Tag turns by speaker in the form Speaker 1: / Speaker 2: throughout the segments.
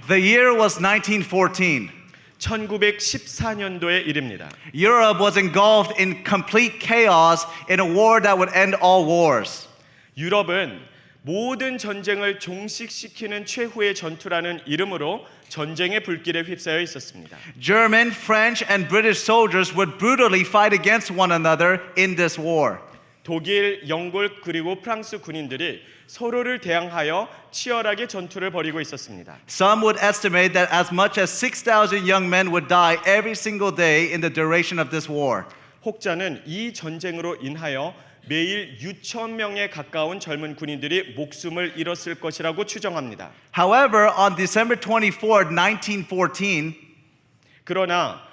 Speaker 1: The year was 1914.
Speaker 2: 1914년도의 일입니다.
Speaker 1: Europe was engulfed in complete chaos in a war that would end all wars.
Speaker 2: 유럽은 모든 전쟁을 종식시키는 최후의 전투라는 이름으로 전쟁의 불길에 휩싸여 있었습니다.
Speaker 1: German, French, and British soldiers would brutally fight against one another in this war.
Speaker 2: 독일, 영국 그리고 프랑스 군인들이 서로를 대항하여 치열하게 전투를 벌이고 있었습니다.
Speaker 1: Some would estimate that as much as 6,000 young men would die every single day in the duration of this war.
Speaker 2: 혹자는 이 전쟁으로 인하여 매일 6,000명에 가까운 젊은 군인들이 목숨을 잃었을 것이라고 추정합니다.
Speaker 1: However, on December 24, 1914,
Speaker 2: 그러나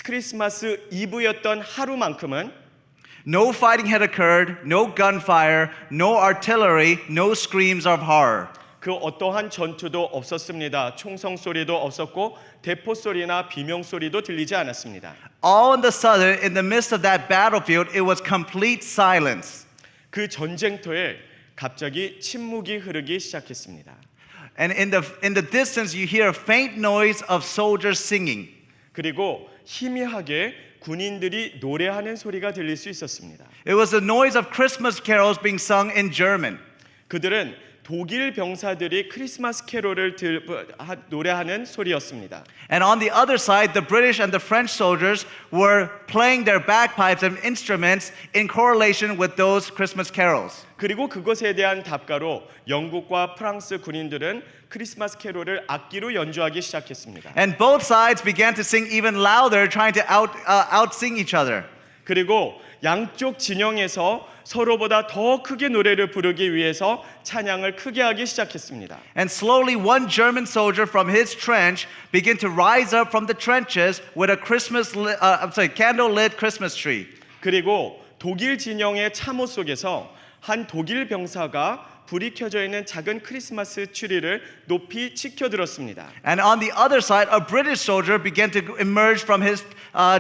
Speaker 2: 크리스마스 이브였던 하루만큼은
Speaker 1: no fighting had occurred, no gunfire, no artillery, no screams of horror.
Speaker 2: 그 어떠한 전투도 없었습니다. 총성 소리도 없었고 대포 소리나 비명 소리도 들리지 않았습니다.
Speaker 1: All in the sudden, in the midst of that battlefield, it was complete silence.
Speaker 2: 그 전쟁터에 갑자기 침묵이 흐르기 시작했습니다.
Speaker 1: And in the distance, you hear a faint noise of soldiers singing.
Speaker 2: 그리고 희미하게 군인들이 노래하는 소리가 들릴 수 있었습니다.
Speaker 1: It was the noise of Christmas carols being sung in German.
Speaker 2: 그들은 독일 병사들이 크리스마스 캐롤을 노래하는 소리였습니다.
Speaker 1: And on the other side, the British and the French soldiers were playing their bagpipes and instruments in correlation with those Christmas carols.
Speaker 2: 그리고 그것에 대한 답가로 영국과 프랑스 군인들은 크리스마스 캐롤을 악기로 연주하기 시작했습니다.
Speaker 1: And both sides began to sing even louder, trying to out-sing each other.
Speaker 2: 그리고 양쪽 진영에서 서로보다 더 크게 노래를 부르기 위해서 찬양을 크게 하기 시작했습니다.
Speaker 1: And slowly, one German soldier from his trench began to rise up from the trenches with a candle-lit Christmas tree.
Speaker 2: 그리고 독일 진영의 참호 속에서 한 독일 병사가 불이 켜져 있는 작은 크리스마스 트리를 높이 치켜들었습니다.
Speaker 1: And on the other side, a British soldier began to emerge from his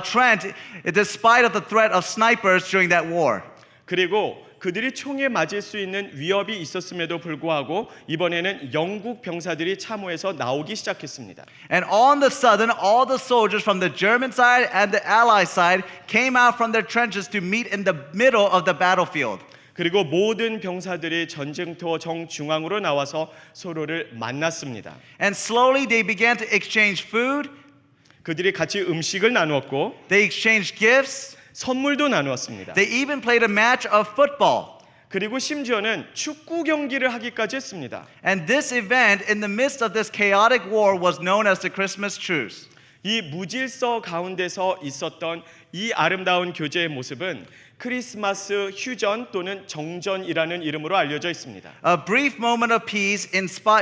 Speaker 1: trench despite of the threat of snipers during that war.
Speaker 2: 그리고 그들이 총에 맞을 수 있는 위협이 있었음에도 불구하고 이번에는 영국 병사들이 참호에서 나오기 시작했습니다.
Speaker 1: And on the sudden, all the soldiers from the German side and the Allied side came out from their trenches to meet in the middle of the battlefield.
Speaker 2: 그리고 모든 병사들이 전쟁터 정중앙으로 나와서 서로를 만났습니다.
Speaker 1: And slowly they began to exchange food,
Speaker 2: 그들이 같이 음식을 나누었고
Speaker 1: they exchanged gifts,
Speaker 2: 선물도 나누었습니다.
Speaker 1: they even played a match of football.
Speaker 2: 그리고 심지어는 축구 경기를 하기까지 했습니다.
Speaker 1: And this event in the midst of this chaotic war was known as the Christmas truce.
Speaker 2: 이 무질서 가운데서 있었던 이 아름다운 교제의 모습은 크리스마스 휴전 또는 정전이라는 이름으로 알려져 있습니다.
Speaker 1: A brief moment of peace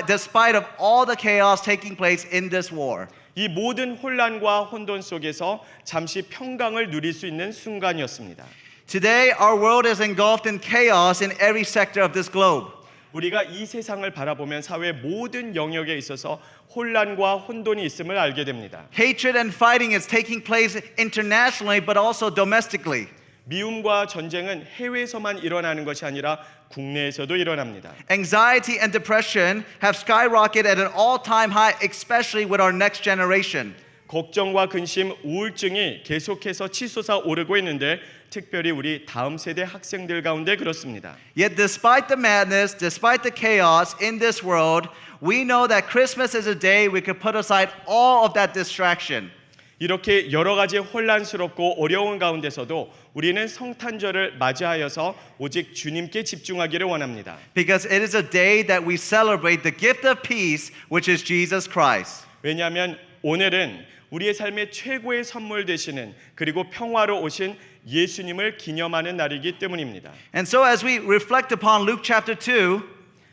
Speaker 1: despite of all the chaos taking place in this war.
Speaker 2: 이 모든 혼란과 혼돈 속에서 잠시 평강을 누릴 수 있는 순간이었습니다.
Speaker 1: Today, our world is engulfed in chaos in every sector of this globe.
Speaker 2: 우리가 이 세상을 바라보면 사회 모든 영역에 있어서 혼란과 혼돈이 있음을 알게 됩니다.
Speaker 1: Hatred and fighting is taking place internationally but also domestically.
Speaker 2: 미움과 전쟁은 해외에서만 일어나는 것이 아니라 국내에서도 일어납니다.
Speaker 1: Anxiety and depression have skyrocketed at an all-time high, especially with our next generation.
Speaker 2: 걱정과 근심, 우울증이 계속해서 치솟아 오르고 있는데 특별히 우리 다음 세대 학생들 가운데 그렇습니다.
Speaker 1: Yet despite the madness, despite the chaos in this world, we know that Christmas is a day we could put aside all of that distraction.
Speaker 2: 이렇게 여러 가지 혼란스럽고 어려운 가운데서도 우리는 성탄절을 맞이하여서 오직 주님께 집중하기를 원합니다.
Speaker 1: Because it is a day that we celebrate the gift of peace, which is Jesus Christ.
Speaker 2: 왜냐하면 오늘은 우리의 삶의 최고의 선물 되시는 그리고 평화로 오신 예수님을 기념하는 날이기 때문입니다.
Speaker 1: And so as we reflect upon Luke chapter 2,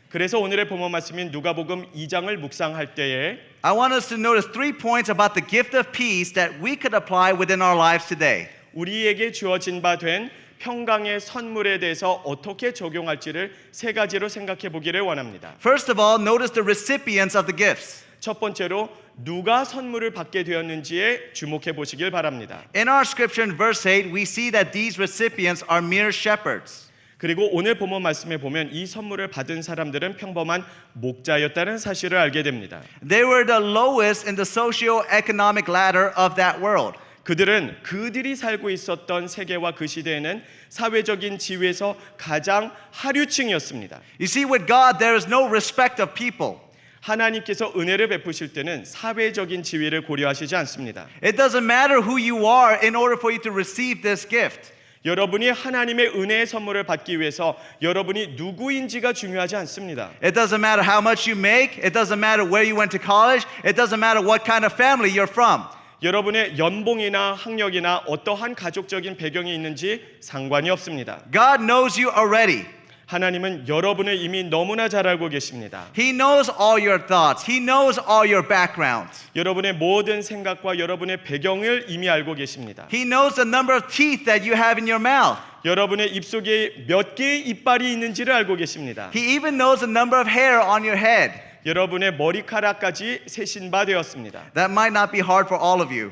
Speaker 2: 그래서 오늘의 본문 말씀인 누가복음 2장을 묵상할 때에
Speaker 1: I want us to notice 3 points about the gift of peace that we could apply within our lives today.
Speaker 2: 우리에게 주어진 바 된 평강의 선물에 대해서 어떻게 적용할지를 3가지로 생각해 보기를 원합니다.
Speaker 1: First of all, notice the recipients of the gifts.
Speaker 2: 첫 번째로 누가 선물을 받게 되었는지에 주목해 보시길 바랍니다.
Speaker 1: In our scripture in verse 8, we see that these recipients are mere shepherds.
Speaker 2: 그리고 오늘 본문 말씀에 보면 이 선물을 받은 사람들은 평범한 목자였다는 사실을 알게 됩니다.
Speaker 1: They were the lowest in the socio-economic ladder of that world.
Speaker 2: 그들은 그들이 살고 있었던 세계와 그 시대에는 사회적인 지위에서 가장 하류층이었습니다.
Speaker 1: You see, with God, there is no respect of people.
Speaker 2: 하나님께서 은혜를 베푸실 때는 사회적인 지위를 고려하시지 않습니다.
Speaker 1: It doesn't matter who you are in order for you to receive this gift.
Speaker 2: 여러분이 하나님의 은혜의 선물을 받기 위해서 여러분이 누구인지가 중요하지 않습니다.
Speaker 1: It doesn't matter how much you make. It doesn't matter where you went to college. It doesn't matter what kind of family you're from.
Speaker 2: 여러분의 연봉이나 학력이나 어떠한 가족적인 배경이 있는지 상관이 없습니다.
Speaker 1: God knows you already.
Speaker 2: 하나님은 여러분을 이미 너무나 잘 알고 계십니다.
Speaker 1: He knows all your thoughts. He knows all your backgrounds.
Speaker 2: 여러분의 모든 생각과 여러분의 배경을 이미 알고 계십니다.
Speaker 1: He knows the number of teeth that you have in your mouth.
Speaker 2: 여러분의 입속에 몇 개의 이빨이 있는지를 알고 계십니다.
Speaker 1: He even knows the number of hair on your head.
Speaker 2: 여러분의 머리카락까지 세신 바 되었습니다.
Speaker 1: That might not be hard for all of you.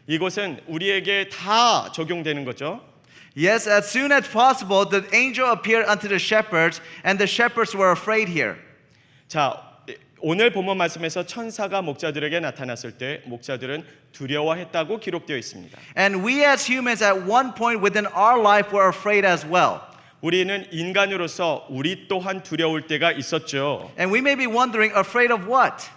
Speaker 2: 이것은 우리에게 다 적용되는 거죠.
Speaker 1: Yes, as soon as possible, the angel appeared unto the shepherds, and the shepherds were afraid here.
Speaker 2: 자, 오늘 본문 말씀에서 천사가 목자들에게 나타났을 때 목자들은 두려워했다고 기록되어 있습니다.
Speaker 1: And we as humans at one point within our life were afraid as well.
Speaker 2: 우리는 인간으로서 우리 또한 두려울 때가 있었죠.
Speaker 1: And we may be wondering, afraid of what?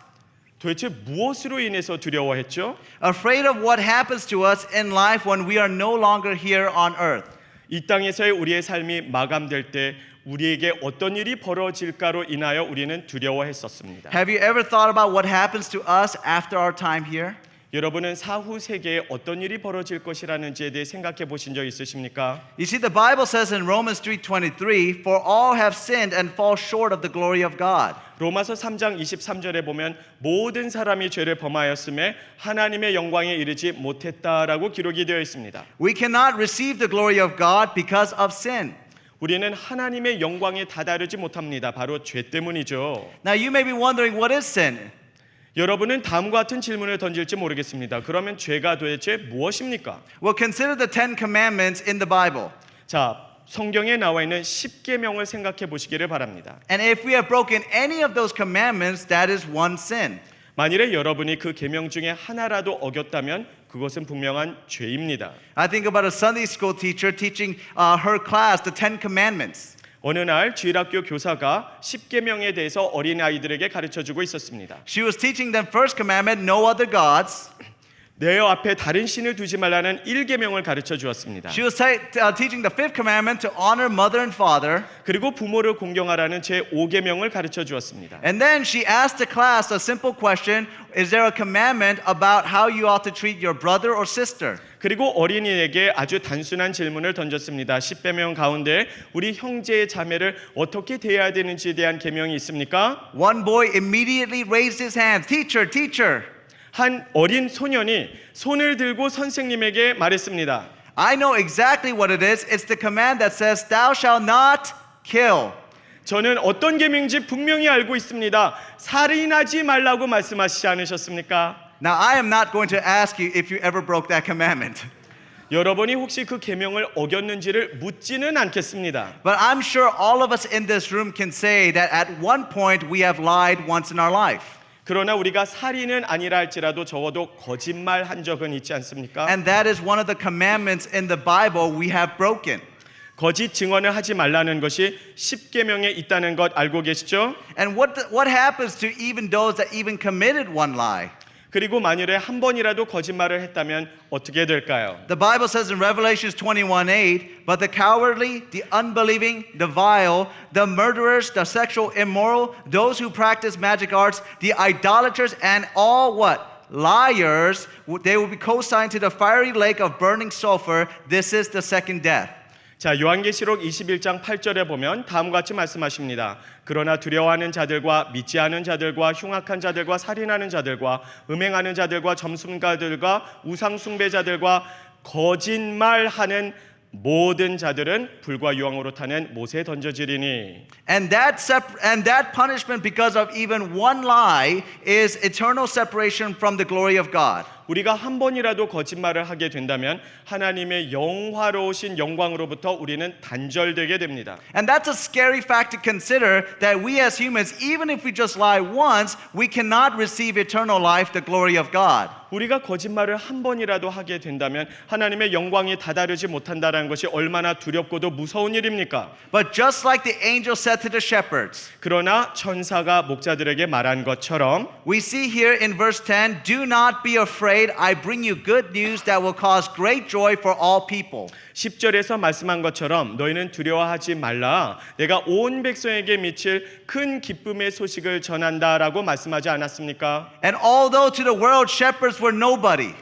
Speaker 2: 도대체 무엇으로 인해서 두려워했죠?
Speaker 1: Afraid of what happens to us in life when we are no longer here on earth.
Speaker 2: 이 땅에서의 우리의 삶이 마감될 때 우리에게 어떤 일이 벌어질까로 인하여 우리는 두려워했었습니다.
Speaker 1: Have you ever thought about what happens to us after our time here?
Speaker 2: 여러분은 사후 세계에 어떤 일이 벌어질 것이라는지에 대해 생각해 보신 적 있으십니까?
Speaker 1: You see, the Bible says in Romans 3:23, for all have sinned and fall short of the glory of God.
Speaker 2: 로마서 3장 23절에 보면 모든 사람이 죄를 범하였음에 하나님의 영광에 이르지 못했다라고 기록이 되어 있습니다.
Speaker 1: We cannot receive the glory of God because of sin.
Speaker 2: 우리는 하나님의 영광에 다다르지 못합니다. 바로 죄 때문이죠.
Speaker 1: Now you may be wondering, what is sin?
Speaker 2: 여러분은 다음과 같은 질문을 던질지 모르겠습니다. 그러면 죄가 도대체 무엇입니까?
Speaker 1: Well, consider the 10 commandments in the Bible.
Speaker 2: 자, 성경에 나와 있는 10계명을 생각해 보시기를 바랍니다.
Speaker 1: And if we have broken any of those commandments, that is one sin.
Speaker 2: 만일에 여러분이 그 계명 중에 하나라도 어겼다면 그것은 분명한 죄입니다.
Speaker 1: I think about a Sunday school teacher teaching her class the 10 commandments.
Speaker 2: 어느 날 주일학교 교사가 10계명에 대해서 어린아이들에게 가르쳐주고 있었습니다.
Speaker 1: She was teaching them first commandment, no other gods.
Speaker 2: 내 앞에 다른 신을 두지 말라는 1계명을 가르쳐 주었습니다.
Speaker 1: She was teaching the fifth commandment to honor mother and father.
Speaker 2: 그리고 부모를 공경하라는 제 5계명을 가르쳐 주었습니다.
Speaker 1: And then she asked the class a simple question, is there a commandment about how you ought to treat your brother or sister?
Speaker 2: 그리고 어린이에게 아주 단순한 질문을 던졌습니다. 10계명 가운데 우리 형제 자매를 어떻게 대해야 되는지에 대한 계명이 있습니까?
Speaker 1: One boy immediately raised his hand. Teacher, teacher.
Speaker 2: 한 어린 소년이 손을 들고 선생님에게 말했습니다.
Speaker 1: I know exactly what it is. It's the command that says, thou shalt not kill.
Speaker 2: 저는 어떤 계명인지 분명히 알고 있습니다. 살인하지 말라고 말씀하시지 않으셨습니까?
Speaker 1: Now, I am not going to ask you if you ever broke that commandment.
Speaker 2: 여러분이 혹시 그 계명을 어겼는지를 묻지는 않겠습니다.
Speaker 1: But I'm sure all of us in this room can say that at one point we have lied once in our life.
Speaker 2: 그러나 우리가 살인은 아니라 할지라도 적어도 거짓말한 적은 있지 않습니까?
Speaker 1: And that is one of the commandments in the Bible we have broken.
Speaker 2: 거짓 증언을 하지 말라는 것이 10계명에 있다는 것 알고 계시죠?
Speaker 1: And what happens to even those that even committed one lie?
Speaker 2: 그리고 만일에 한 번이라도 거짓말을 했다면 어떻게 될까요?
Speaker 1: The Bible says in Revelations 21:8, but the cowardly, the unbelieving, the vile, the murderers, the sexual immoral, those who practice magic arts, the idolaters, and all what? Liars, they will be co-signed to the fiery lake of burning sulfur. This is the second death.
Speaker 2: 자, 요한계시록 21장 8절에 보면 다음과 같이 말씀하십니다. 그러나 두려워하는 자들과 믿지 않은 자들과 흉악한 자들과 살인하는 자들과 음행하는 자들과 점순가들과 우상 숭배자들과 거짓말하는 모든 자들은 불과 유황으로 타는 못에 던져지리니.
Speaker 1: And that punishment because of even one lie is eternal separation from the glory of God.
Speaker 2: 우리가 한 번이라도 거짓말을 하게 된다면 하나님의 영화로우신 영광으로부터 우리는 단절되게 됩니다.
Speaker 1: And that's a scary fact to consider that we as humans, even if we just lie once, we cannot receive eternal life, the glory of God.
Speaker 2: 우리가 거짓말을 한 번이라도 하게 된다면 하나님의 영광이 다다르지 못한다는 것이 얼마나 두렵고도 무서운 일입니까?
Speaker 1: But just like the angel said to the shepherds,
Speaker 2: 그러나 천사가 목자들에게 말한 것처럼
Speaker 1: we see here in verse 10, do not be afraid, I bring you good news that will cause great joy for all people.
Speaker 2: 10절에서 말씀한 것처럼 너희는 두려워하지 말라. 내가 온 백성에게 미칠 큰 기쁨의 소식을 전한다라고 말씀하지 않았습니까?
Speaker 1: And although to the world shepherds were nobody,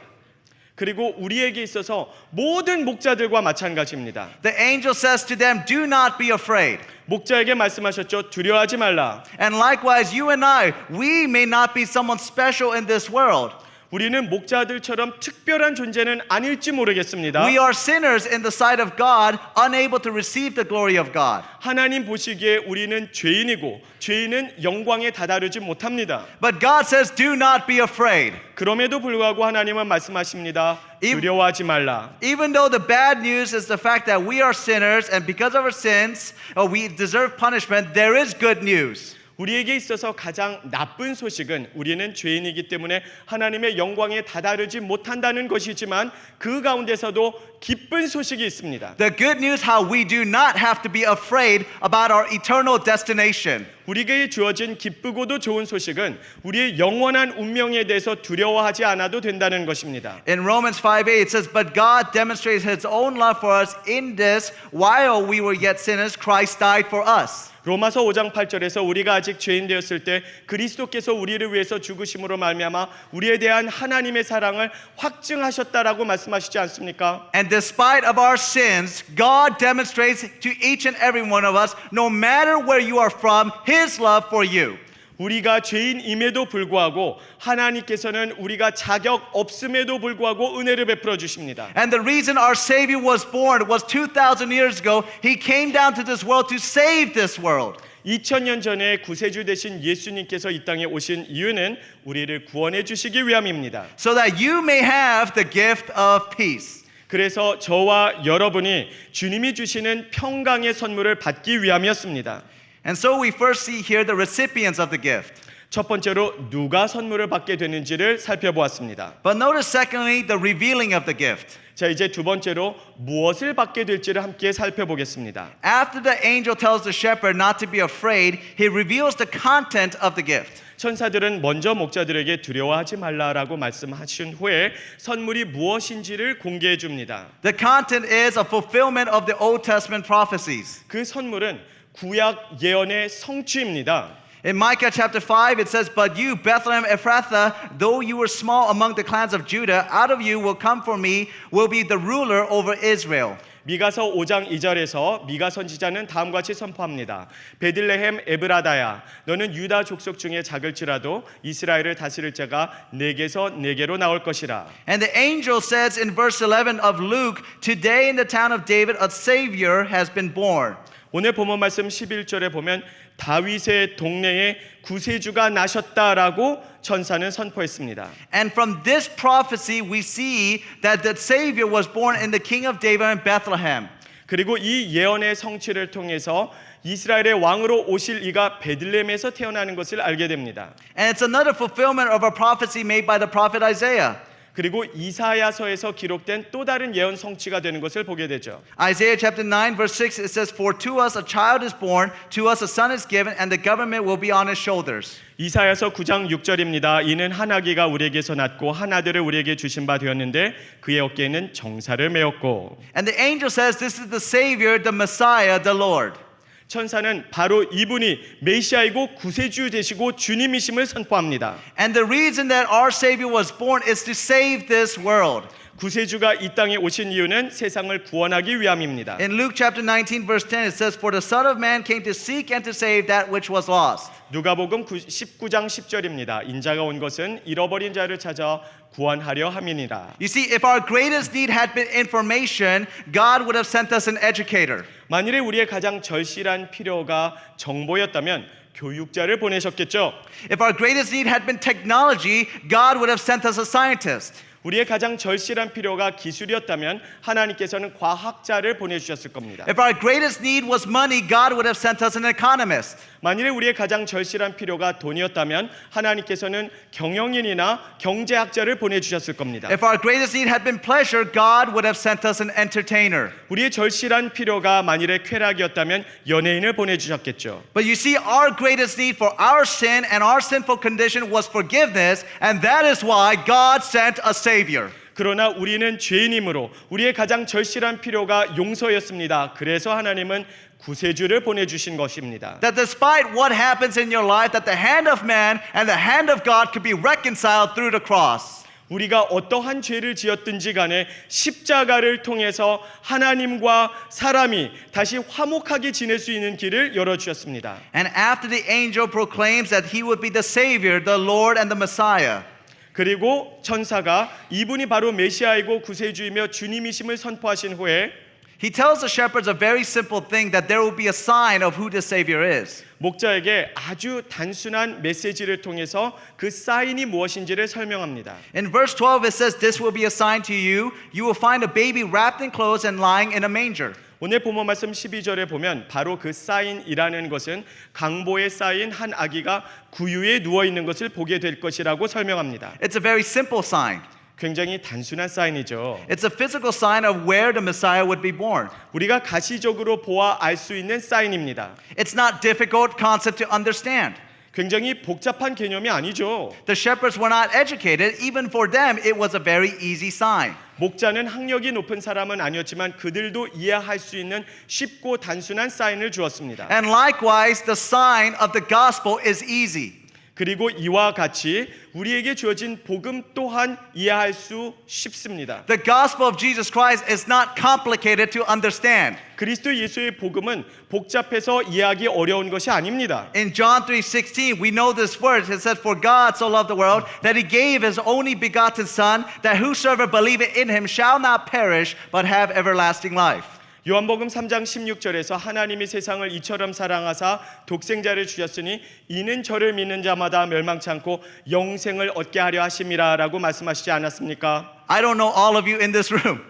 Speaker 2: 그리고 우리에게 있어서 모든 목자들과 마찬가지입니다.
Speaker 1: the angel says to them, do not be afraid.
Speaker 2: 목자에게 말씀하셨죠. 두려워하지 말라.
Speaker 1: And likewise, you and I, we may not be someone special in this world.
Speaker 2: 우리는 목자들처럼 특별한 존재는 아닐지 모르겠습니다.
Speaker 1: We are sinners in the sight of God, unable to receive the glory of God.
Speaker 2: 하나님 보시기에 우리는 죄인이고 죄인은 영광에 다다르지 못합니다.
Speaker 1: But God says, do not be afraid.
Speaker 2: 그럼에도 불구하고 하나님은 말씀하십니다. 두려워하지 말라.
Speaker 1: Even though the bad news is the fact that we are sinners and because of our sins, we deserve punishment, there is good news.
Speaker 2: 우리에게 있어서 가장 나쁜 소식은 우리는 죄인이기 때문에 하나님의 영광에 다다르지 못한다는 것이지만 그 가운데서도 기쁜 소식이 있습니다.
Speaker 1: The good news how we do not have to be afraid about our eternal destination.
Speaker 2: 우리에게 주어진 기쁘고도 좋은 소식은 우리의 영원한 운명에 대해서 두려워하지 않아도 된다는 것입니다.
Speaker 1: In Romans 5:8 it says, but God demonstrates his own love for us in this, while we were yet sinners, Christ died for us.
Speaker 2: 로마서 5장 8절에서 우리가 아직 죄인 되었을 때 그리스도께서 우리를 위해서 죽으심으로 말미암아 우리에 대한 하나님의 사랑을 확증하셨다라고 말씀하시지 않습니까?
Speaker 1: And despite of our sins, God demonstrates to each and every one of us, no matter where you are from, his love for you.
Speaker 2: 우리가 죄인임에도 불구하고 하나님께서는 우리가 자격 없음에도 불구하고 은혜를 베풀어 주십니다.
Speaker 1: And the reason our Savior was born was 2,000 years ago. He came down to this world to save this world.
Speaker 2: 2000년 전에 구세주 되신 예수님께서 이 땅에 오신 이유는 우리를 구원해 주시기 위함입니다.
Speaker 1: So that you may have the gift of peace.
Speaker 2: 그래서 저와 여러분이 주님이 주시는 평강의 선물을 받기 위함이었습니다.
Speaker 1: And so we first see here the recipients of the gift.
Speaker 2: 첫 번째로 누가 선물을 받게 되는지를 살펴보았습니다.
Speaker 1: But notice secondly the revealing of the gift.
Speaker 2: 자, 이제 두 번째로 무엇을 받게 될지를 함께 살펴보겠습니다.
Speaker 1: After the angel tells the shepherd not to be afraid, he reveals the content of the gift.
Speaker 2: 천사들은 먼저 목자들에게 두려워하지 말라라고 말씀하신 후에 선물이 무엇인지를 공개해 줍니다.
Speaker 1: The content is a fulfillment of the Old Testament prophecies.
Speaker 2: 그 선물은 구약 예언의 성취입니다.
Speaker 1: In Micah chapter 5 it says, but you, Bethlehem Ephrathah, though you were small among the clans of Judah, out of you will come for me, will be the ruler over Israel.
Speaker 2: 미가서 5장 2절에서 미가 선지자는 다음과 같이 선포합니다. 베들레헴 에브라다야, 너는 유다 족속 중에 작을지라도 이스라엘을 다스릴 자가 내게서 내게로 나올 것이라.
Speaker 1: And the angel says in verse 11 of Luke, today in the town of David a Savior has been born.
Speaker 2: 오늘 본문 말씀 11절에 보면 다윗의 동네에 구세주가 나셨다라고 천사는 선포했습니다.
Speaker 1: And from this prophecy we see that the Savior was born in the King of David in Bethlehem.
Speaker 2: 그리고 이 예언의 성취를 통해서 이스라엘의 왕으로 오실 이가 베들레헴에서 태어나는 것을 알게 됩니다.
Speaker 1: And it's another fulfillment of a prophecy made by the prophet Isaiah.
Speaker 2: 그리고 이사야서에서 기록된 또 다른 예언 성취가 되는 것을 보게 되죠.
Speaker 1: Isaiah chapter 9 verse 6 it says, for to us a child is born, to us a son is given, and the government will be on his shoulders.
Speaker 2: 이사야서 9장 6절입니다. 이는 한 아기가 우리에게서 낳고 한 아들을 우리에게 주신 바 되었는데 그의 어깨에는 정사를 메었고.
Speaker 1: And the angel says this is the Savior, the Messiah, the Lord.
Speaker 2: 천사는 바로 이분이 메시아이고 구세주 되시고 주님이심을 선포합니다.
Speaker 1: And the reason that our Savior was born is to save this world.
Speaker 2: 구세주가 이 땅에 오신 이유는 세상을 구원하기 위함입니다.
Speaker 1: In Luke chapter 19 verse 10 it says, for the Son of Man came to seek and to save that which was lost.
Speaker 2: 누가복음 19장 10절입니다. 인자가 온 것은 잃어버린 자를 찾아 구원하려 함이니라.
Speaker 1: You see, if our greatest need had been information, God would have sent us an educator.
Speaker 2: 만일에 우리의 가장 절실한 필요가 정보였다면 교육자를 보내셨겠죠.
Speaker 1: If our greatest need had been technology, God would have sent us a scientist.
Speaker 2: 우리의 가장 절실한 필요가 기술이었다면 하나님께서는 과학자를 보내주셨을 겁니다.
Speaker 1: If our greatest need was money, God would have sent us an economist.
Speaker 2: 만일에 우리의 가장 절실한 필요가 돈이었다면 하나님께서는 경영인이나 경제학자를 보내주셨을 겁니다.
Speaker 1: If our greatest need had been pleasure, God would have sent us an entertainer.
Speaker 2: 우리의 절실한 필요가 만일에 쾌락이었다면 연예인을 보내주셨겠죠.
Speaker 1: But you see, our greatest need for our sin and our sinful condition was forgiveness, and that is why God sent a Savior.
Speaker 2: 그러나 우리는 죄인이므로 우리의 가장 절실한 필요가 용서였습니다. 그래서 하나님은 구세주를 보내주신 것입니다.
Speaker 1: That despite what happens in your life, that the hand of man and the hand of God could be reconciled through the cross.
Speaker 2: 우리가 어떠한 죄를 지었든지 간에 십자가를 통해서 하나님과 사람이 다시 화목하게 지낼 수 있는 길을 열어주셨습니다.
Speaker 1: And after the angel proclaims that he would be the Savior, the Lord and the Messiah,
Speaker 2: 그리고 천사가 이분이 바로 메시아이고 구세주이며 주님이심을 선포하신 후에
Speaker 1: he tells the shepherds a very simple thing, that there will be a sign of who the Savior is.
Speaker 2: 목자에게 아주 단순한 메시지를 통해서 그 사인이 무엇인지를 설명합니다.
Speaker 1: In verse 12 it says, this will be a sign to you. You will find a baby wrapped in clothes and lying in a manger.
Speaker 2: 오늘 본문 말씀 12절에 보면 바로 그 사인이라는 것은 강보에 쌓인 한 아기가 구유에 누워 있는 것을 보게 될 것이라고 설명합니다.
Speaker 1: It's a very simple sign.
Speaker 2: 굉장히 단순한 사인이죠.
Speaker 1: It's a physical sign of where the Messiah would be born.
Speaker 2: 우리가 가시적으로 보아 알 수 있는 사인입니다.
Speaker 1: It's not difficult concept to understand.
Speaker 2: 굉장히 복잡한 개념이 아니죠.
Speaker 1: The shepherds were not educated. Even for them, it was a very easy sign.
Speaker 2: 목자는 학력이 높은 사람은 아니었지만 그들도 이해할 수 있는 쉽고 단순한 사인을 주었습니다.
Speaker 1: And likewise, the sign of the gospel is easy.
Speaker 2: 그리고 이와 같이 우리에게 주어진 복음 또한 이해할 수 쉽습니다.
Speaker 1: The gospel of Jesus Christ is not complicated to understand.
Speaker 2: 그리스도 예수의 복음은 복잡해서 이해하기 어려운 것이 아닙니다.
Speaker 1: In John 3:16, we know this verse. It says, "For God so loved the world that he gave his only begotten Son, that whosoever believeth in him shall not perish, but have everlasting life."
Speaker 2: 요한복음 3장 16절에서 하나님이 세상을 이처럼 사랑하사 독생자를 주셨으니 이는 저를 믿는 자마다 멸망치 않고 영생을 얻게 하려 하심이라라고 말씀하시지 않았습니까?
Speaker 1: I don't know all of you in this room,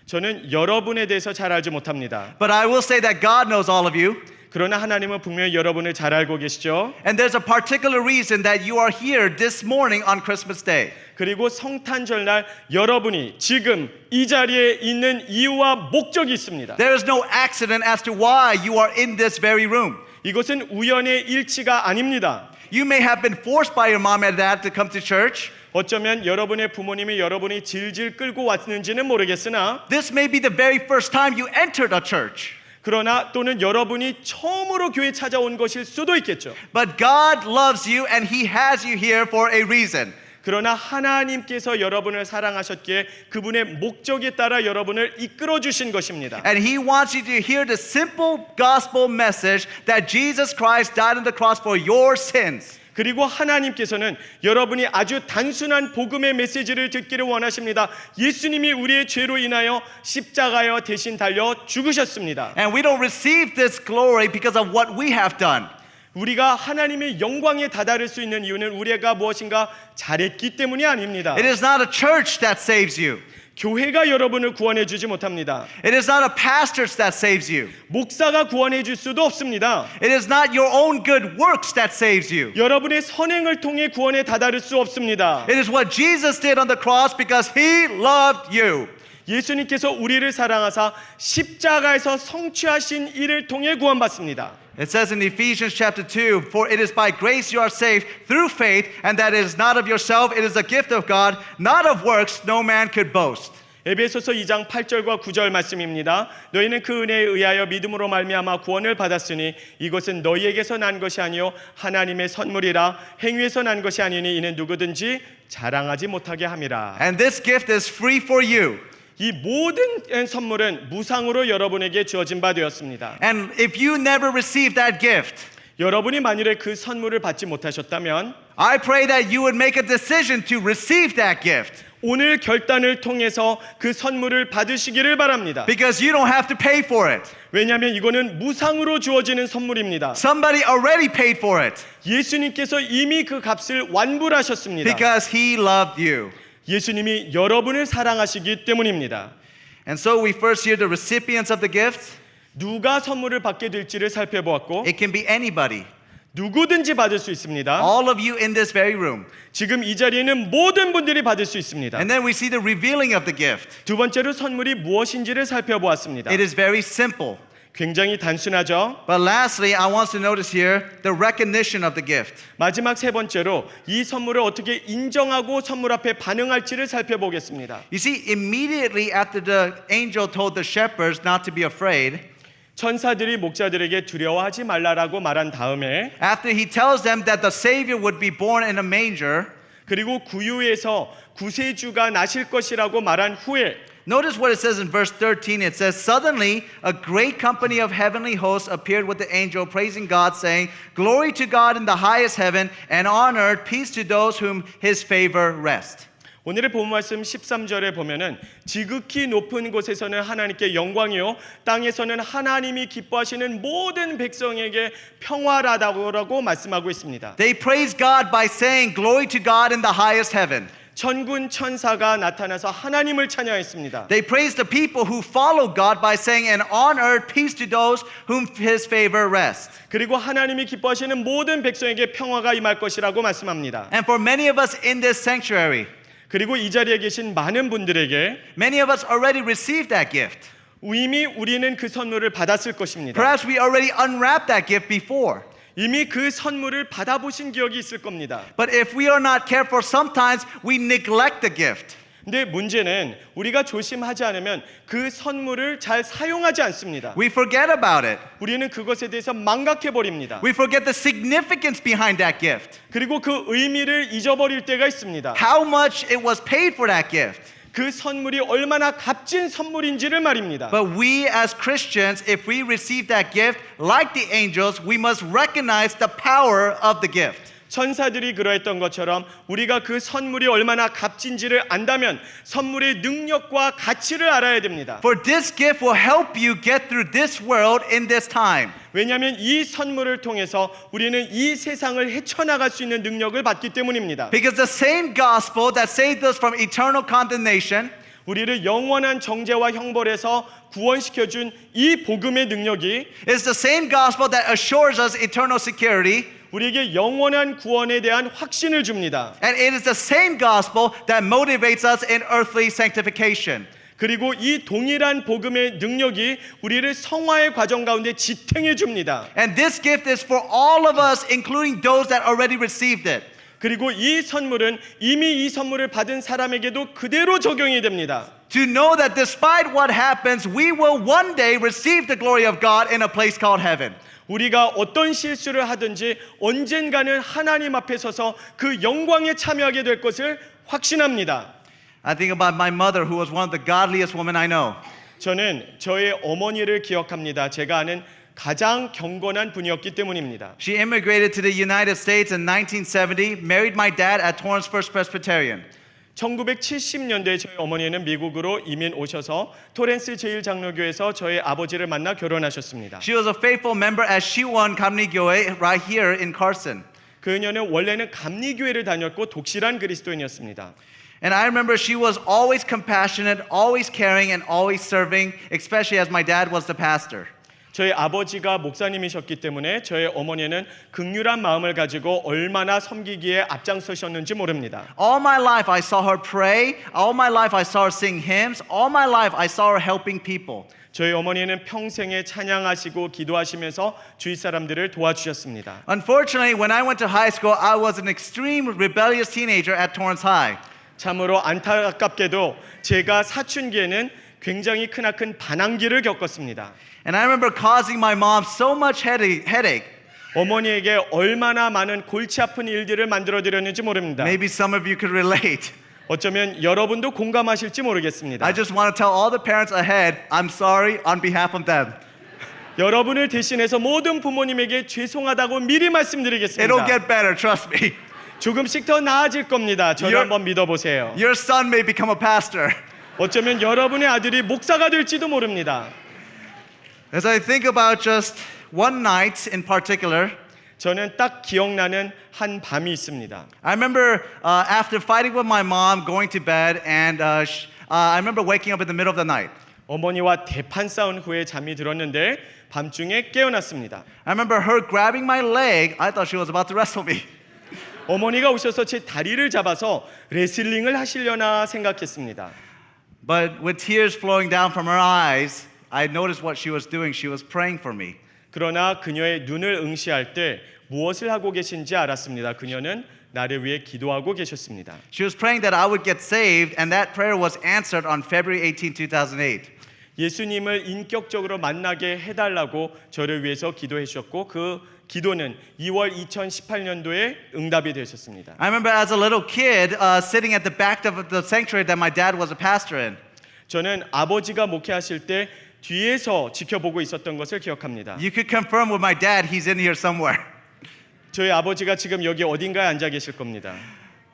Speaker 2: 저는 여러분에 대해서 잘 알지 못합니다.
Speaker 1: but I will say that God knows all of you.
Speaker 2: 그러나 하나님은 분명히 여러분을 잘 알고 계시죠.
Speaker 1: And there's a particular reason that you are here this morning on Christmas Day.
Speaker 2: 그리고 성탄절날 여러분이 지금 이 자리에 있는 이유와 목적이 있습니다.
Speaker 1: There is no accident as to why you are in this very room.
Speaker 2: 이것은 우연의 일치가 아닙니다.
Speaker 1: You may have been forced by your mom and dad to come to church.
Speaker 2: 어쩌면 여러분의 부모님이 여러분이 질질 끌고 왔는지는 모르겠으나
Speaker 1: This may be the very first time you entered a church.
Speaker 2: 그러나 또는 여러분이 처음으로 교회 찾아온 것일 수도 있겠죠.
Speaker 1: But God loves you and he has you here for a reason.
Speaker 2: 그러나 하나님께서 여러분을 사랑하셨기에 그분의 목적에 따라 여러분을 이끌어 주신 것입니다.
Speaker 1: And he wants you to hear the simple gospel message that Jesus Christ died on the cross for your sins.
Speaker 2: 그리고 하나님께서는 여러분이 아주 단순한 복음의 메시지를 듣기를 원하십니다. 예수님이 우리의 죄로 인하여 십자가에 대신 달려 죽으셨습니다.
Speaker 1: And we don't receive this glory because of what we have done.
Speaker 2: 우리가 하나님의 영광에 다다를 수 있는 이유는 우리가 무엇인가 잘했기 때문이 아닙니다.
Speaker 1: It is not a church that saves you.
Speaker 2: 교회가 여러분을 구원해 주지 못합니다.
Speaker 1: It is not a pastor that saves you.
Speaker 2: 목사가 구원해 줄 수도 없습니다.
Speaker 1: It is not your own good works that saves you.
Speaker 2: 여러분의 선행을 통해 구원에 다다를 수 없습니다.
Speaker 1: It is what Jesus did on the cross because he loved you.
Speaker 2: 예수님께서 우리를 사랑하사 십자가에서 성취하신 일을 통해 구원받습니다.
Speaker 1: It says in Ephesians chapter 2, "For it is by grace you are saved through faith, and that is not of yourself, it is a gift of God, not of works, no man could boast."
Speaker 2: 에베소서 2장 8절과 9절 말씀입니다. 너희는 그 은혜에 의하여 믿음으로 말미암아 구원을 받았으니 이것은 너희에게서 난 것이 아니요 하나님의 선물이라. 행위에서 난 것이 아니니 이는 누구든지 자랑하지 못하게 함이라.
Speaker 1: And this gift is free for you.
Speaker 2: 이 모든 선물은 무상으로 여러분에게 주어진 바 되었습니다.
Speaker 1: And if you never received that gift,
Speaker 2: 여러분이 만일에 그 선물을 받지 못하셨다면
Speaker 1: I pray that you would make a decision to receive that gift.
Speaker 2: 오늘 결단을 통해서 그 선물을 받으시기를 바랍니다.
Speaker 1: Because you don't have to pay for it.
Speaker 2: 왜냐하면 이거는 무상으로 주어지는 선물입니다.
Speaker 1: Somebody already paid for it.
Speaker 2: 예수님께서 이미 그 값을 완불하셨습니다.
Speaker 1: Because he loved you.
Speaker 2: 예수님이 여러분을 사랑하시기 때문입니다.
Speaker 1: And so we first hear the recipients of the gifts.
Speaker 2: 누가 선물을 받게 될지를 살펴보았고
Speaker 1: It can be anybody.
Speaker 2: 누구든지 받을 수 있습니다.
Speaker 1: All of you in this very room.
Speaker 2: 지금 이 자리에 있는 모든 분들이 받을 수 있습니다.
Speaker 1: And then we see the revealing of the gift.
Speaker 2: 두 번째로 선물이 무엇인지를 살펴보았습니다.
Speaker 1: It is very simple.
Speaker 2: 굉장히 단순하죠.
Speaker 1: But lastly, I want to notice here the recognition of the gift.
Speaker 2: 마지막 세 번째로 이 선물을 어떻게 인정하고 선물 앞에 반응할지를 살펴보겠습니다.
Speaker 1: You see, immediately after the angel told the shepherds not to be afraid,
Speaker 2: 천사들이 목자들에게 두려워하지 말라라고 말한 다음에
Speaker 1: after he tells them that the Savior would be born in a manger,
Speaker 2: 그리고 구유에서 구세주가 나실 것이라고 말한 후에
Speaker 1: notice what it says in verse 13. It says, suddenly a great company of heavenly hosts appeared with the angel, praising God, saying, glory to God in the highest heaven, and on earth peace to those whom his favor rests.
Speaker 2: 오늘의 본 말씀 13절에 보면은 지극히 높은 곳에서는 하나님께 영광이요 땅에서는 하나님이 기뻐하시는 모든 백성에게 평화라다고 말씀하고 있습니다.
Speaker 1: They praise God by saying, glory to God in the highest heaven.
Speaker 2: 천군 천사가 나타나서 하나님을 찬양했습니다.
Speaker 1: They praise the people who follow God by saying, and on earth peace to those whom his favor rests.
Speaker 2: 그리고 하나님이 기뻐하시는 모든 백성에게 평화가 임할 것이라고 말씀합니다.
Speaker 1: And for many of us in this sanctuary,
Speaker 2: 그리고 이 자리에 계신 많은 분들에게
Speaker 1: many of us already received that gift.
Speaker 2: 이미 우리는 그 선물을 받았을 것입니다.
Speaker 1: Perhaps we already unwrapped that gift before.
Speaker 2: 이미 그 선물을 받아보신 기억이 있을 겁니다.
Speaker 1: But if we are not careful, sometimes we neglect the gift.
Speaker 2: 근데 문제는 우리가 조심하지 않으면 그 선물을 잘 사용하지 않습니다.
Speaker 1: We forget about it.
Speaker 2: 우리는 그것에 대해서 망각해 버립니다.
Speaker 1: We forget the significance behind that gift.
Speaker 2: 그리고 그 의미를 잊어버릴 때가 있습니다.
Speaker 1: How much it was paid for that gift.
Speaker 2: 그 선물이 얼마나 값진 선물인지를 말입니다.
Speaker 1: But we as Christians, if we receive that gift, like the angels, we must recognize the power of the gift.
Speaker 2: 천사들이 그러했던 것처럼 우리가 그 선물이 얼마나 값진지를 안다면 선물의 능력과 가치를 알아야 됩니다.
Speaker 1: For this gift will help you get through this world in this time.
Speaker 2: 왜냐하면 이 선물을 통해서 우리는 이 세상을 헤쳐나갈 수 있는 능력을 받기 때문입니다.
Speaker 1: Because the same gospel that saved us from eternal condemnation
Speaker 2: 우리를 영원한 정죄와 형벌에서 구원시켜준 이 복음의 능력이
Speaker 1: is the same gospel that assures us eternal security.
Speaker 2: 우리에게 영원한 구원에 대한 확신을 줍니다.
Speaker 1: And it is the same gospel that motivates us in earthly sanctification.
Speaker 2: 그리고 이 동일한 복음의 능력이 우리를 성화의 과정 가운데 지탱해 줍니다.
Speaker 1: And this gift is for all of us, including those that already received it.
Speaker 2: 그리고 이 선물은 이미 이 선물을 받은 사람에게도 그대로 적용이 됩니다.
Speaker 1: To know that despite what happens, we will one day receive the glory of God in a place called heaven.
Speaker 2: 우리가 어떤 실수를 하든지 언젠가는 하나님 앞에 서서 그 영광에 참여하게 될 것을 확신합니다.
Speaker 1: I think about my mother, who was one of the godliest women I know.
Speaker 2: 저는 저의 어머니를 기억합니다. 제가 아는 가장 경건한 분이었기 때문입니다.
Speaker 1: She immigrated to the United States in 1970, married my dad at Torrance First Presbyterian.
Speaker 2: 1970년대에 저희 어머니는 미국으로 이민 오셔서 토렌스 제1장로교에서 저의 아버지를 만나 결혼하셨습니다.
Speaker 1: She was a faithful member at Siwon Kamnigyoe right here in Carson.
Speaker 2: 그녀는 원래는 감리교회를 다녔고 독실한 그리스도인이었습니다.
Speaker 1: And I remember she was always compassionate, always caring, and always serving, especially as my dad was the pastor.
Speaker 2: 저희 아버지가 목사님이셨기 때문에 저희 어머니는 극률한 마음을 가지고 얼마나 섬기기에 앞장서셨는지 모릅니다.
Speaker 1: All my life I saw her pray. All my life I saw her sing hymns. All my life I saw her helping people.
Speaker 2: 저희 어머니는 평생에 찬양하시고 기도하시면서 주위 사람들을 도와주셨습니다.
Speaker 1: Unfortunately, when I went to high school, I was an extreme rebellious teenager at Torrance High.
Speaker 2: 참으로 안타깝게도 제가 사춘기에는 굉장히 크나큰 반항기를 겪었습니다.
Speaker 1: And I remember causing my mom so much headache.
Speaker 2: 어머니에게 얼마나 많은 골치 아픈 일들을 만들어드렸는지 모릅니다.
Speaker 1: Maybe some of you could relate.
Speaker 2: 어쩌면 여러분도 공감하실지 모르겠습니다.
Speaker 1: I just want to tell all the parents ahead, I'm sorry on behalf of them.
Speaker 2: 여러분을 대신해서 모든 부모님에게 죄송하다고 미리 말씀드리겠습니다.
Speaker 1: It'll get better, trust me.
Speaker 2: 조금씩 더 나아질 겁니다. 저를
Speaker 1: Your-
Speaker 2: 한번 믿어보세요.
Speaker 1: Your son may become a pastor.
Speaker 2: 어쩌면 여러분의 아들이 목사가 될지도 모릅니다.
Speaker 1: As I think about just one night in particular,
Speaker 2: 저는 딱 기억나는 한 밤이 있습니다.
Speaker 1: I remember after fighting with my mom, going to bed, and I remember waking up in the middle of the night.
Speaker 2: 어머니와 대판 싸운 후에 잠이 들었는데 밤중에 깨어났습니다.
Speaker 1: I remember her grabbing my leg. I thought she was about to wrestle me.
Speaker 2: 어머니가 오셔서 제 다리를 잡아서 레슬링을 하시려나 생각했습니다.
Speaker 1: But with tears flowing down from her eyes, I noticed what she was doing. She was praying for me.
Speaker 2: 그러나 그녀의 눈을 응시할 때 무엇을 하고 계신지 알았습니다. 그녀는 나를 위해 기도하고 계셨습니다.
Speaker 1: She was praying that I would get saved, and that prayer was answered on February 18, 2008.
Speaker 2: 예수님을 인격적으로 만나게 해달라고 저를 위해서 기도해 주셨고 그 기도는 2월 2018년도에 응답이 되셨습니다.
Speaker 1: I remember as a little kid sitting at the back of the sanctuary that my dad was a pastor in.
Speaker 2: 저는 아버지가 목회하실 때 뒤에서 지켜보고 있었던 것을 기억합니다.
Speaker 1: You could confirm with my dad, he's in here somewhere.
Speaker 2: 저희 아버지가 지금 여기 어딘가에 앉아 계실 겁니다.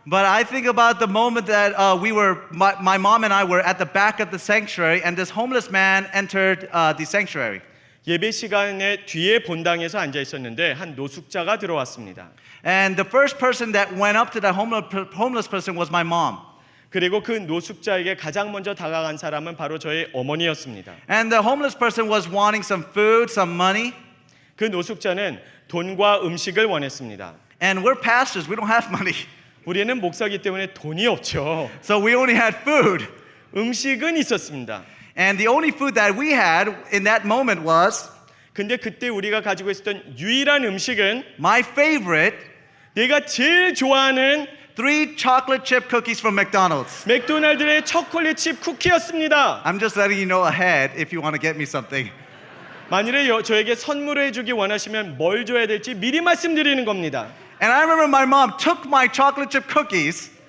Speaker 1: But I think about the moment that my mom and I were at the back of the sanctuary, and this homeless man entered the sanctuary.
Speaker 2: 예배 시간에 뒤에 본당에서 앉아 있었는데 한 노숙자가 들어왔습니다.
Speaker 1: And the first person that went up to the homeless person was my mom.
Speaker 2: 그리고 그 노숙자에게 가장 먼저 다가간 사람은 바로 저의 어머니였습니다.
Speaker 1: And the homeless person was wanting some food, some money.
Speaker 2: 그 노숙자는 돈과 음식을 원했습니다.
Speaker 1: And we're pastors, we don't have money.
Speaker 2: 우리는 목사기 때문에 돈이 없죠.
Speaker 1: So we only had food.
Speaker 2: 음식은 있었습니다.
Speaker 1: And the only food that we had in that moment was
Speaker 2: 근데 그때 우리가 가지고 있었던 유일한 음식은
Speaker 1: my favorite
Speaker 2: 내가 제일 좋아하는
Speaker 1: 3 chocolate chip cookies from McDonald's.
Speaker 2: 맥도날드의 초콜릿 칩 쿠키였습니다.
Speaker 1: I'm just letting you know ahead if you want to get me something.
Speaker 2: 만일에 저에게 선물을 해주기 원하시면 뭘 줘야 될지 미리 말씀드리는 겁니다.
Speaker 1: And I remember my mom took my chocolate chip cookies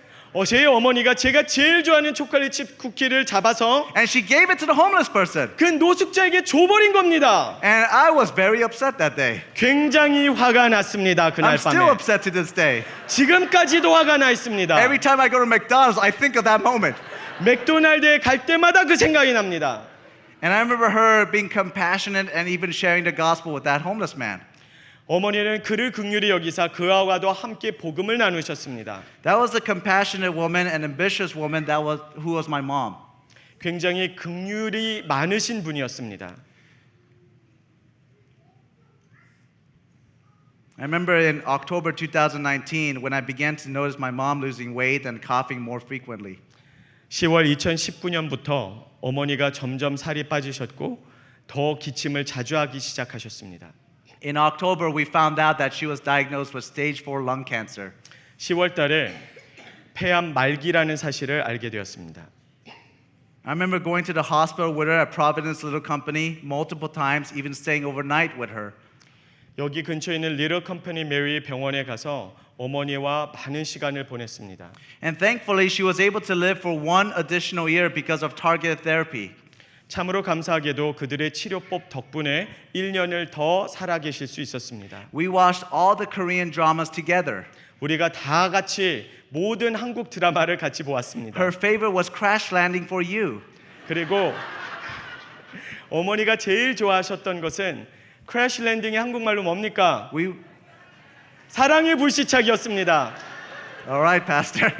Speaker 2: 제 어머니가 제가 제일 좋아하는 초콜릿 칩 쿠키를 잡아서
Speaker 1: and she gave it to the homeless person.
Speaker 2: 그 노숙자에게 줘버린 겁니다.
Speaker 1: And I was very upset that day.
Speaker 2: 굉장히 화가 났습니다. 그날
Speaker 1: I'm still
Speaker 2: 밤에.
Speaker 1: upset to this day.
Speaker 2: 지금까지도 화가 나 있습니다.
Speaker 1: Every time I go to McDonald's, I think of that moment.
Speaker 2: 맥도날드에 갈 때마다 그 생각이 납니다.
Speaker 1: And I remember her being compassionate and even sharing the gospel with that homeless man.
Speaker 2: 어머니는 그를 긍휼히 여기사 그와도 함께 복음을 나누셨습니다.
Speaker 1: That was a compassionate woman, an ambitious woman who was my mom.
Speaker 2: 굉장히 긍휼이 많으신 분이었습니다.
Speaker 1: I remember in October 2019 when I began to notice my mom losing weight and coughing more frequently.
Speaker 2: 10월 2019년부터 어머니가 점점 살이 빠지셨고 더 기침을 자주 하기 시작하셨습니다.
Speaker 1: In October, we found out that she was diagnosed with stage 4 lung cancer.
Speaker 2: 10월 달에 폐암 말기라는 사실을 알게 되었습니다.
Speaker 1: I remember going to the hospital with her at Providence Little Company multiple times, even staying overnight with her.
Speaker 2: 여기 근처에 있는 리틀 컴퍼니 메리 병원에 가서 어머니와 많은 시간을 보냈습니다.
Speaker 1: And thankfully, she was able to live for 1 additional year because of targeted therapy.
Speaker 2: 참으로 감사하게도 그들의 치료법 덕분에 1년을 더 살아계실 수 있었습니다.
Speaker 1: We watched all the Korean dramas together.
Speaker 2: 우리가 다 같이 모든 한국 드라마를 같이 보았습니다.
Speaker 1: Her favorite was Crash Landing for You.
Speaker 2: 그리고 어머니가 제일 좋아하셨던 것은 크래시 랜딩이 한국말로 뭡니까? 사랑의 불시착이었습니다.
Speaker 1: All right, Pastor.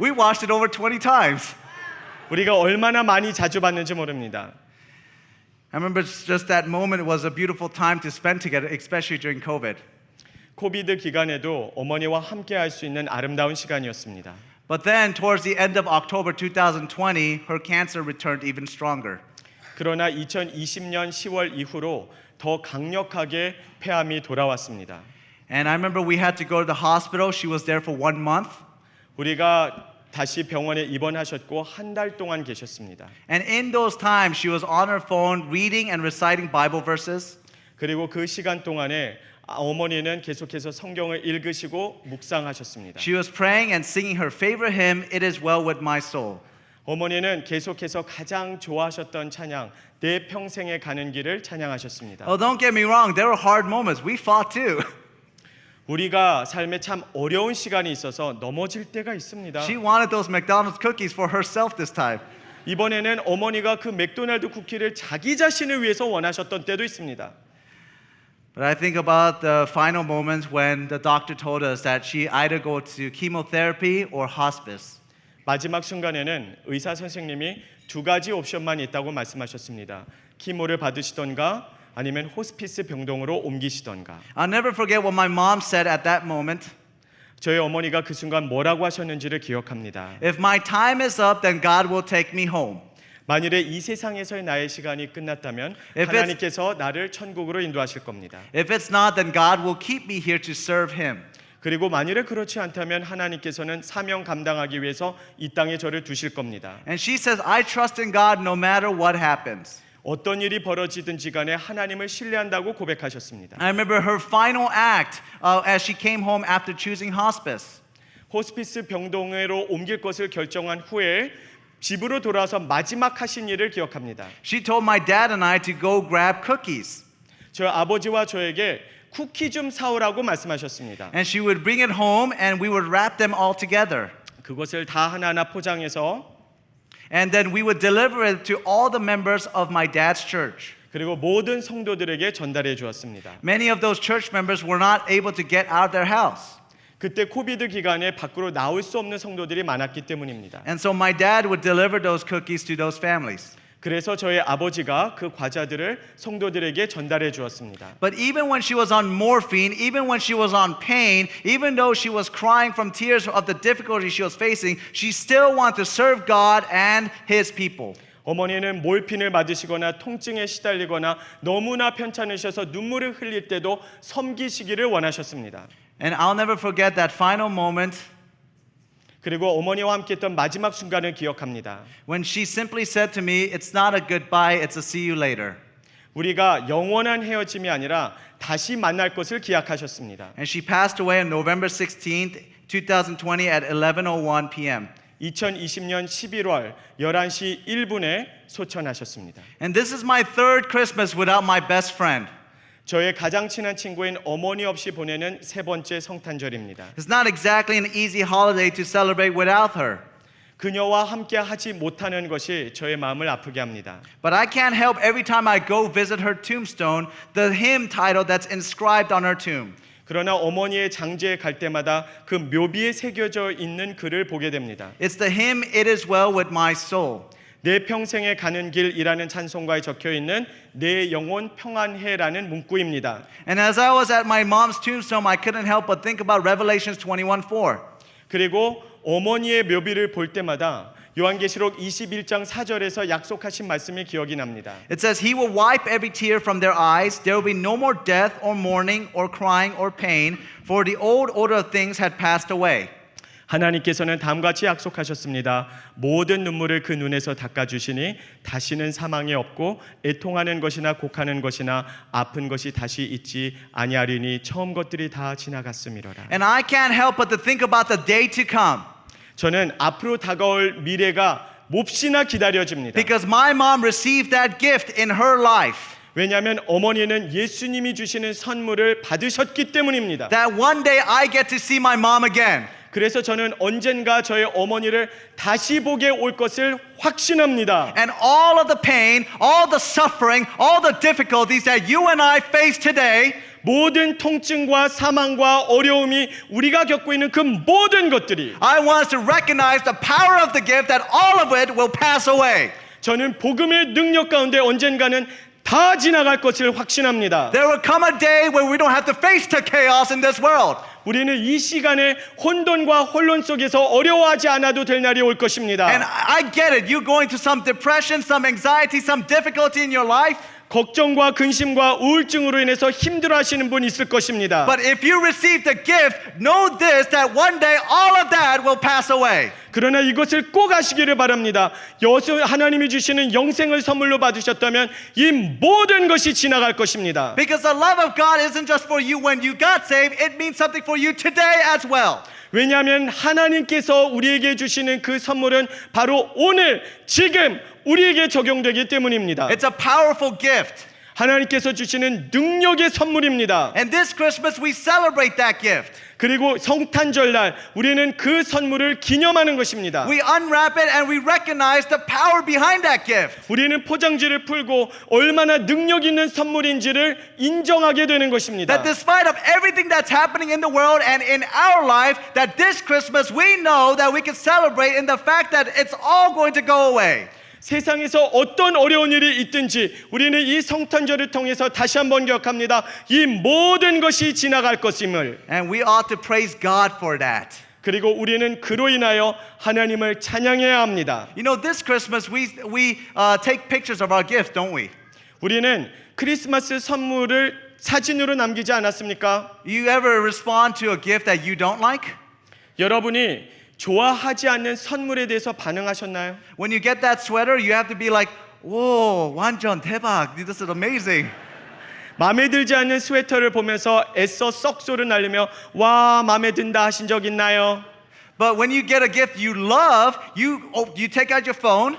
Speaker 1: We watched it over 20 times.
Speaker 2: 우리가 얼마나 많이 자주 봤는지 모릅니다.
Speaker 1: I remember just that moment was a beautiful time to spend together, especially during COVID.
Speaker 2: 코비드 기간에도 어머니와 함께 할 수 있는 아름다운 시간이었습니다.
Speaker 1: But then, towards the end of October 2020, her cancer returned even stronger.
Speaker 2: 그러나 2020년 10월 이후로 더 강력하게 폐암이 돌아왔습니다.
Speaker 1: And I remember we had to go to the hospital. She was there for 1 month.
Speaker 2: 우리가 다시 병원에 입원하셨고 한 달 동안 계셨습니다.
Speaker 1: And in those times, she was on her phone reading and reciting Bible verses.
Speaker 2: 그리고 그 시간 동안에 어머니는 계속해서 성경을 읽으시고 묵상하셨습니다.
Speaker 1: She was praying and singing her favorite hymn, It Is Well With My Soul.
Speaker 2: 어머니는 계속해서 가장 좋아하셨던 찬양, 내 평생에 가는 길을 찬양하셨습니다.
Speaker 1: Oh, don't get me wrong, there were hard moments. We fought too.
Speaker 2: 우리가 삶에 참 어려운 시간이 있어서 넘어질 때가 있습니다.
Speaker 1: She wanted those McDonald's cookies for herself this time.
Speaker 2: 이번에는 어머니가 그 맥도날드 쿠키를 자기 자신을 위해서 원하셨던 때도 있습니다.
Speaker 1: But I think about the final moments when the doctor told us that she either go to chemotherapy or hospice.
Speaker 2: 마지막 순간에는 의사 선생님이 두 가지 옵션만 있다고 말씀하셨습니다. 키모를 받으시던가 아니면 호스피스 병동으로 옮기시던가.
Speaker 1: I'll never forget what my mom said at that moment.
Speaker 2: 저희 어머니가 그 순간 뭐라고 하셨는지를 기억합니다.
Speaker 1: If my time is up, then God will take me home.
Speaker 2: 만일에 이 세상에서의 나의 시간이 끝났다면
Speaker 1: If it's-
Speaker 2: 하나님께서 나를 천국으로 인도하실 겁니다.
Speaker 1: If it's not, then God will keep me here to serve Him.
Speaker 2: 그리고 만일에 그렇지 않다면 하나님께서는 사명 감당하기 위해서 이 땅에 저를 두실 겁니다.
Speaker 1: And she says, I trust in God no matter what happens.
Speaker 2: 어떤 일이 벌어지든지 간에 하나님을 신뢰한다고 고백하셨습니다.
Speaker 1: I remember her final act as she came home after choosing hospice.
Speaker 2: 호스피스 병동으로 옮길 것을 결정한 후에 집으로 돌아와서 마지막 하신 일을 기억합니다.
Speaker 1: She told my dad and I to go grab cookies.
Speaker 2: 저 아버지와 저에게 쿠키 좀 사오라고 말씀하셨습니다.
Speaker 1: And she would bring it home and we would wrap them all together.
Speaker 2: 그것을 다 하나하나 포장해서
Speaker 1: And then we would deliver it to all the members of my dad's church.
Speaker 2: 그리고 모든 성도들에게 전달해 주었습니다.
Speaker 1: Many of those church members were not able to get out of their house.
Speaker 2: 그때 코비드 기간에 밖으로 나올 수 없는 성도들이 많았기 때문입니다.
Speaker 1: And so my dad would deliver those cookies to those families.
Speaker 2: 그래서 저의 아버지가 그 과자들을 성도들에게 전달해 주었습니다.
Speaker 1: But even when she was on morphine, even when she was on pain, even though she was crying from tears of the difficulty she was facing, she still wanted to serve God and His people.
Speaker 2: 어머니는 몰핀을 맞으시거나 통증에 시달리거나 너무나 편찮으셔서 눈물을 흘릴 때도 섬기시기를 원하셨습니다.
Speaker 1: And I'll never forget that final moment
Speaker 2: 그리고 어머니와 함께했던 마지막 순간을 기억합니다.
Speaker 1: when she simply said to me, it's not a goodbye, it's a see you later.
Speaker 2: 우리가 영원한 헤어짐이 아니라 다시 만날 것을 기약하셨습니다.
Speaker 1: And she passed away on November 16th, 2020 at 11:01 p.m.
Speaker 2: 2020년 11월 11시 1분에 소천하셨습니다.
Speaker 1: And this is my third Christmas without my best friend.
Speaker 2: 저의 가장 친한 친구인 어머니 없이 보내는 세 번째 성탄절입니다.
Speaker 1: It's not exactly an easy holiday to celebrate without her.
Speaker 2: 그녀와 함께 하지 못하는 것이 저의 마음을 아프게 합니다.
Speaker 1: But I can't help every time I go visit her tombstone, the hymn title that's inscribed on her tomb.
Speaker 2: 그러나 어머니의 장제에 갈 때마다 그 묘비에 새겨져 있는 글을 보게 됩니다.
Speaker 1: It's the hymn, It Is Well With My Soul.
Speaker 2: 내 평생에 가는 길이라는 찬송가에 적혀 있는 내 영혼 평안해라는 문구입니다.
Speaker 1: And as I was at my mom's tombstone, I couldn't help but think about Revelations 21:4.
Speaker 2: 그리고 어머니의 묘비를 볼 때마다 요한계시록 21장 4절에서 약속하신 말씀이 기억이 납니다.
Speaker 1: It says, He will wipe every tear from their eyes. There will be no more death or mourning or crying or pain, for the old order of things had passed away.
Speaker 2: 하나님께서는 다음같이 약속하셨습니다. 모든 눈물을 그 눈에서 닦아주시니 다시는 사망이 없고 애통하는 것이나 곡하는 것이나 아픈 것이 다시 있지 아니하리니 처음 것들이 다 지나갔음이로라.
Speaker 1: And I can't help but to think about the day to come.
Speaker 2: 저는 앞으로 다가올 미래가 몹시나 기다려집니다.
Speaker 1: Because my mom received that gift in her life.
Speaker 2: 왜냐하면 어머니는 예수님이 주시는 선물을 받으셨기 때문입니다.
Speaker 1: That one day I get to see my mom again.
Speaker 2: 그래서 저는 언젠가 저의 어머니를 다시 보게 올 것을 확신합니다.
Speaker 1: And all of the pain, all the suffering, all the difficulties that you and I face today,
Speaker 2: 모든 통증과 사망과 어려움이 우리가 겪고 있는 그 모든 것들이
Speaker 1: I want us to recognize the power of the gift that all of it will pass away.
Speaker 2: 저는 복음의 능력 가운데 언젠가는 다 지나갈 것을 확신합니다.
Speaker 1: There will come a day where we don't have to face the chaos in this world.
Speaker 2: 우리는 이 시간에 혼돈과 혼론 속에서 어려워하지 않아도 될 날이 올 것입니다.
Speaker 1: And I get it. You're going through some depression, some anxiety, some difficulty in your life.
Speaker 2: 걱정과 근심과 우울증으로 인해서 힘들어하시는 분 있을 것입니다.
Speaker 1: But if you receive the gift, know this, that one day all of that will pass away.
Speaker 2: 그러나 이것을 꼭 아시기를 바랍니다. 하나님이 주시는 영생을 선물로 받으셨다면 이 모든 것이 지나갈 것입니다.
Speaker 1: Because the love of God isn't just for you when you got saved, it means something for you today as well.
Speaker 2: 왜냐하면 하나님께서 우리에게 주시는 그 선물은 바로 오늘 지금 우리에게 적용되기 때문입니다.
Speaker 1: It's a powerful gift.
Speaker 2: 하나님께서 주시는 능력의 선물입니다.
Speaker 1: And this Christmas we celebrate that gift.
Speaker 2: 그리고 성탄절날 우리는 그 선물을 기념하는 것입니다.
Speaker 1: We unwrap it and we recognize the power behind that gift.
Speaker 2: 우리는 포장지를 풀고 얼마나 능력 있는 선물인지를 인정하게 되는 것입니다.
Speaker 1: That despite of everything that's happening in the world and in our life, that this Christmas we know that we can celebrate in the fact that it's all going to go away.
Speaker 2: 세상에서 어떤 어려운 일이 있든지 우리는 이 성탄절을 통해서 다시 한번 기억합니다. 이 모든 것이 지나갈 것임을.
Speaker 1: And we ought to praise God for that.
Speaker 2: 그리고 우리는 그로 인하여 하나님을 찬양해야 합니다.
Speaker 1: You know, this Christmas we take pictures of our gifts, don't we?
Speaker 2: 우리는 크리스마스 선물을 사진으로 남기지 않았습니까?
Speaker 1: You ever respond to a gift that you don't like?
Speaker 2: 여러분이 좋아하지 않는 선물에 대해서 반응하셨나요?
Speaker 1: When you get that sweater, you have to be like, "Whoa, 완전 대박! This is amazing."
Speaker 2: 마음에 들지 않는 스웨터를 보면서 애써 썩소를 날리며 와 마음에 든다 하신 적 있나요?
Speaker 1: But when you get a gift you love, you take out your phone.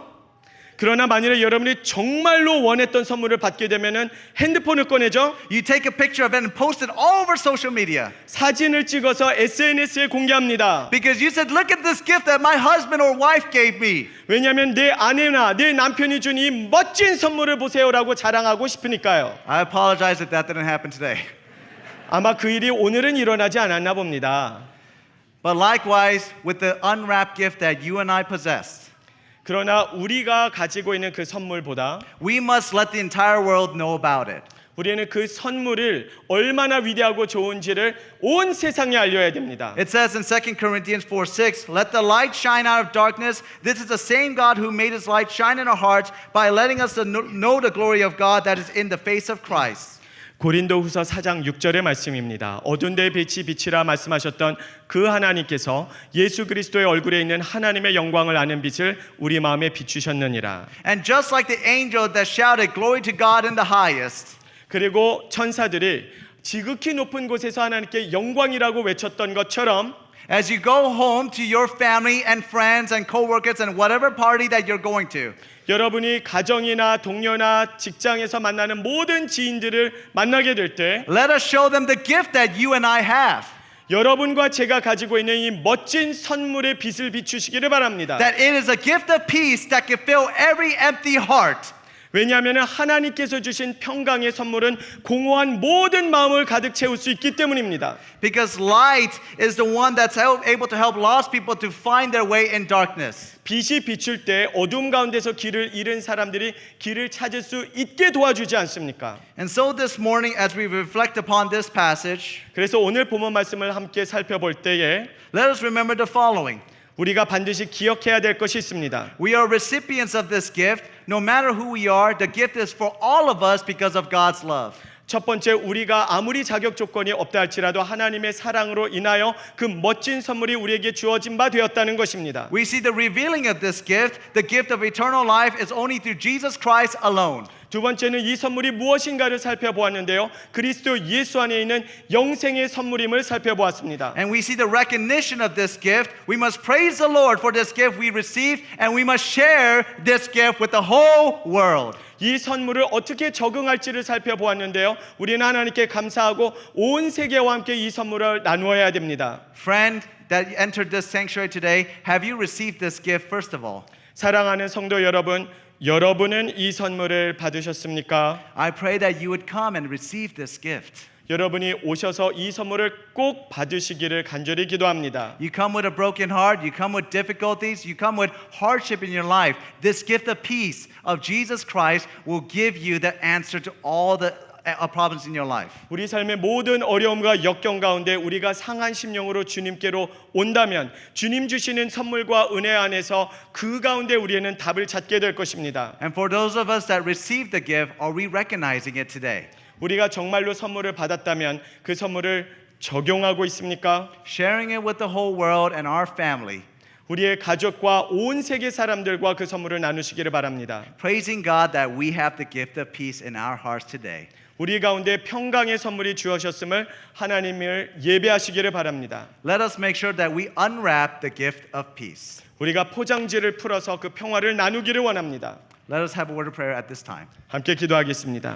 Speaker 2: 그러나 만일에 여러분이 정말로 원했던 선물을 받게 되면은 핸드폰을 꺼내죠.
Speaker 1: You take a picture of it and post it all over social media.
Speaker 2: 사진을 찍어서 SNS에 공개합니다.
Speaker 1: Because you said, "Look at this gift that my husband or wife gave me."
Speaker 2: 왜냐하면 내 아내나 내 남편이 준 이 멋진 선물을 보세요라고 자랑하고 싶으니까요.
Speaker 1: I apologize if that didn't happen today.
Speaker 2: 아마 그 일이 오늘은 일어나지 않았나 봅니다.
Speaker 1: But likewise with the unwrapped gift that you and I possess.
Speaker 2: 그러나 우리가 가지고 있는 그 선물보다
Speaker 1: We must let the entire world know about it.
Speaker 2: 우리는 그 선물을 얼마나 위대하고 좋은지를 온 세상에 알려야 됩니다.
Speaker 1: It says in 2 Corinthians 4:6, "Let the light shine out of darkness. This is the same God who made his light shine in our hearts by letting us know the glory of God that is in the face of Christ."
Speaker 2: 고린도후서 4장 6절의 말씀입니다. 어두운 데에 빛이 비치라 말씀하셨던 그 하나님께서 예수 그리스도의 얼굴에 있는 하나님의 영광을 아는 빛을 우리 마음에 비추셨느니라.
Speaker 1: And just like the angel that shouted, "Glory to God in the highest."
Speaker 2: 그리고 천사들이 지극히 높은 곳에서 하나님께 영광이라고 외쳤던 것처럼
Speaker 1: As you go home to your family and friends and co-workers and whatever party that you're going to,
Speaker 2: 여러분이 가정이나 동료나 직장에서 만나는 모든 지인들을 만나게 될 때
Speaker 1: let us show them the gift that you and I have.
Speaker 2: 여러분과 제가 가지고 있는 이 멋진 선물의 빛을 비추시기를 바랍니다.
Speaker 1: That it is a gift of peace that can fill every empty heart.
Speaker 2: 왜냐하면 하나님께서 주신 평강의 선물은 공허한 모든 마음을 가득 채울 수 있기 때문입니다.
Speaker 1: Because light is the one that's able to help lost people to find their way in darkness.
Speaker 2: 빛이 비출 때 어둠 가운데서 길을 잃은 사람들이 길을 찾을 수 있게 도와주지 않습니까?
Speaker 1: And so this morning as we reflect upon this passage,
Speaker 2: 그래서 오늘 본문 말씀을 함께 살펴볼 때에
Speaker 1: let us remember the following.
Speaker 2: 우리가 반드시 기억해야 될 것이 있습니다.
Speaker 1: We are recipients of this gift. No matter who we are, the gift is for all of us because of God's love.
Speaker 2: 첫 번째, 우리가 아무리 자격 조건이 없다 할지라도 하나님의 사랑으로 인하여 그 멋진 선물이 우리에게 주어진 바 되었다는 것입니다.
Speaker 1: We see the revealing of this gift. The gift of eternal life is only through Jesus Christ alone.
Speaker 2: 두 번째는 이 선물이 무엇인가를 살펴보았는데요. 그리스도 예수 안에 있는 영생의 선물임을 살펴보았습니다.
Speaker 1: And we see the recognition of this gift. We must praise the Lord for this gift we received, and we must share this gift with the whole world.
Speaker 2: 이 선물을 어떻게 적응할지를 살펴보았는데요. 우리는 하나님께 감사하고 온 세계와 함께 이 선물을 나누어야 됩니다.
Speaker 1: Friend that entered this sanctuary today, have you received this gift first of all?
Speaker 2: 사랑하는 성도 여러분, 여러분은 이 선물을 받으셨습니까?
Speaker 1: I pray that you would come and receive this gift.
Speaker 2: 여러분이 오셔서 이 선물을 꼭 받으시기를 간절히 기도합니다.
Speaker 1: You come with a broken heart, you come with difficulties, you come with hardship in your life. This gift of peace of Jesus Christ will give you the answer to all the problems in your life.
Speaker 2: 우리 삶의 모든 어려움과 역경 가운데 우리가 상한 심령으로 주님께로 온다면 주님 주시는 선물과 은혜 안에서 그 가운데 우리는 답을 찾게 될 것입니다.
Speaker 1: And for those of us that received the gift, are we recognizing it today?
Speaker 2: 우리가 정말로 선물을 받았다면 그 선물을 적용하고 있습니까?
Speaker 1: Sharing it with the whole world and our family.
Speaker 2: 우리의 가족과 온 세계 사람들과 그 선물을 나누시기를 바랍니다.
Speaker 1: Praising God that we have the gift of peace in our hearts today.
Speaker 2: 우리 가운데 평강의 선물이 주어졌음을 하나님을 예배하시기를 바랍니다.
Speaker 1: Let us make sure that we unwrap the gift of peace.
Speaker 2: 우리가 포장지를 풀어서 그 평화를 나누기를 원합니다.
Speaker 1: Let us have a word of prayer at this time.
Speaker 2: 함께 기도하겠습니다.